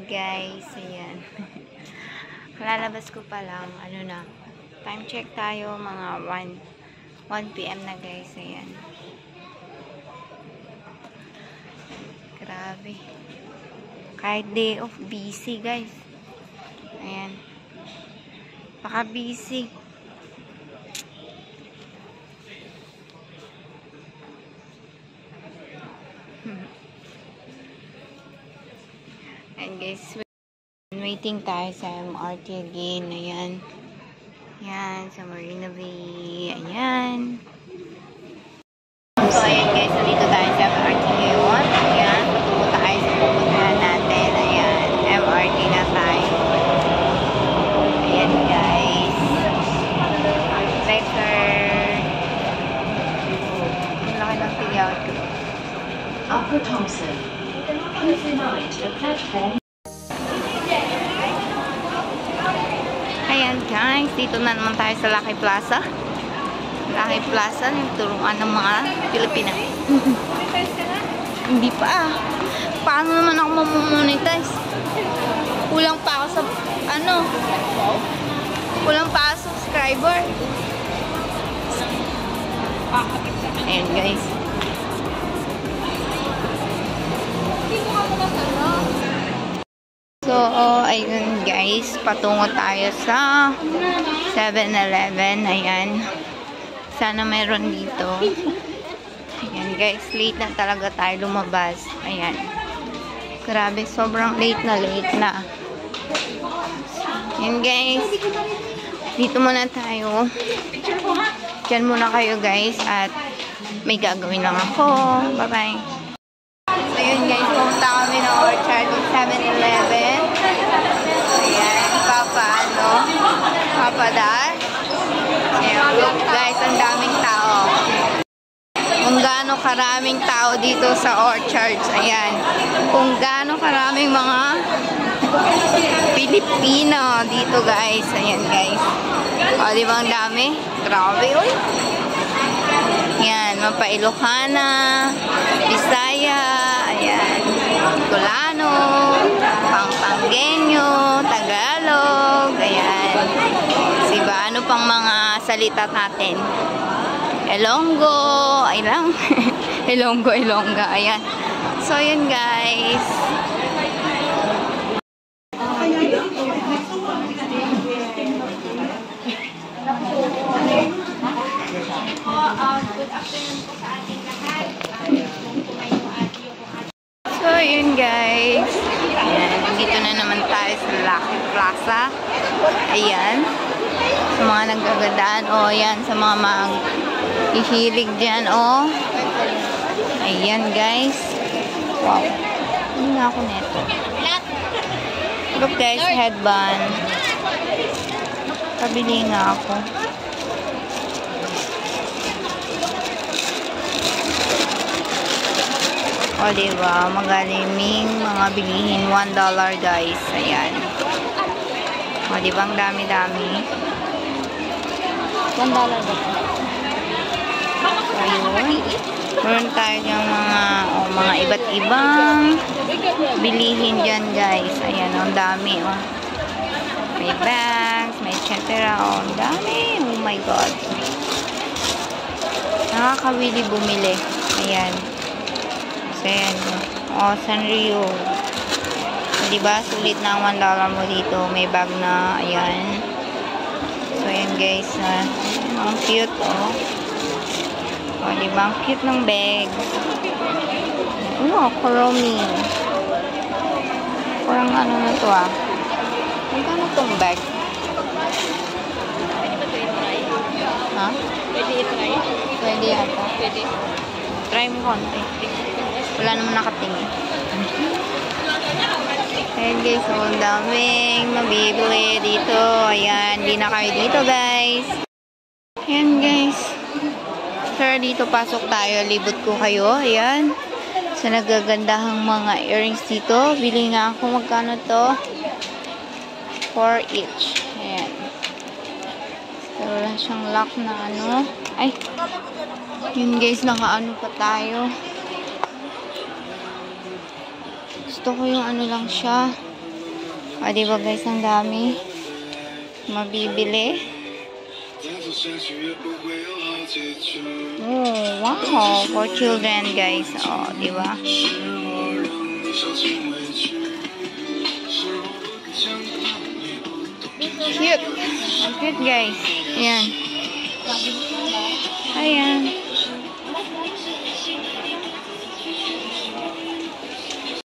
guys, ayan. Lalabas ko pa lang, ano na, time check tayo, mga 1 PM na guys, ayan. Grabe. Kahit day of busy guys. Ayan. Baka busy. And guys, waiting tayo sa MRT again. Ayan. Ayan, sa Marina Bay. Ayan. So, ayan guys, nandito tayo sa MRT ngayon. Ayan, patungo tayo sa pupuntahan natin. Ayan, MRT na tayo. Ayan guys. Record. Ang laki ng tiyaw ko. Upper Thompson. Please remind the platform. Ayan guys, dito na naman tayo sa Lucky Plaza. Lucky Plaza, yung turuan ng mga Pilipina. Hindi pa. Paano naman ako mamonetize? Kulang pa ako sa, kulang pa ako sa subscriber. Ayan guys. So, ayun guys, patungo tayo sa 7-Eleven. Ayan. Sana meron dito. Ayan guys, late na talaga tayo lumabas. Ayan. Grabe, sobrang late na. Ayan guys. Dito muna tayo. Diyan muna kayo guys. At may gagawin lang ako. Bye-bye. So yun guys, pumunta kami ng Orchard ng 7-Eleven. Ayan, papadaan. Ayan, look guys, ang daming tao. Kung gaano karaming tao dito sa Orchards. Ayan, kung gaano karaming mga Pilipino dito guys. Ayan guys. O, di ba ang dami? Grabe, uy. Ayan, Mapa-Ilocana, Bisaya, ayan, Bicolano, Pampanggenyo, Tagalog, ayan. Diba, ano pang mga salita natin? Ilonggo, ay lang. Ilongga, ayan. So, yun guys. Good afternoon po sa ating lahat. So, yun guys. Ayan, dito na naman tayo sa Lucky Plaza. Ayan. Sa mga naggagandaan. O, ayan. Sa mga ihilig dyan. O. Ayan guys. Wow. Hindi na ako neto. Look guys, headband. Pabili nga ako. O, diba? Magaliming mga bilihin. $1 guys. Ayan. O, diba? Ang dami-dami. $1 ba ito? Ayun. Meron tayo yung mga iba't ibang bilihin dyan guys. Ayan. Ang dami. O. May bags. May etc. O, ang dami. Oh my God. Nakakawili bumili. Ayan. Ayan. O, Sanrio. Diba? Sulit na ang $1 mo dito. May bag na. Ayan. So, ayan guys. Ang cute, o. O, diba? Ang cute ng bag. Kuromi. Parang ano na to, Magkano tong bag? Pwede ba ito i-try? Ha? Pwede i-try? Pwede yata. Pwede. Try mo konti. Wala naman nakatingin. Ayan guys, so ang daming mabibili dito. Ayan, hindi na kayo dito guys. Ayan guys. Sir, dito pasok tayo. Libot ko kayo. Ayan. Sa nagagandahang mga earrings dito. Bili nga ako. Magkano to? 4 each. Ayan. So, wala siyang lock na ano. Ay. Yun guys, nakaano pa tayo. Gusto ko yung ano lang siya. O, diba guys, ang dami mabibili. Oh, wow. For children, guys. O, diba? Cute. Ang cute, guys. Ayan. Ayan.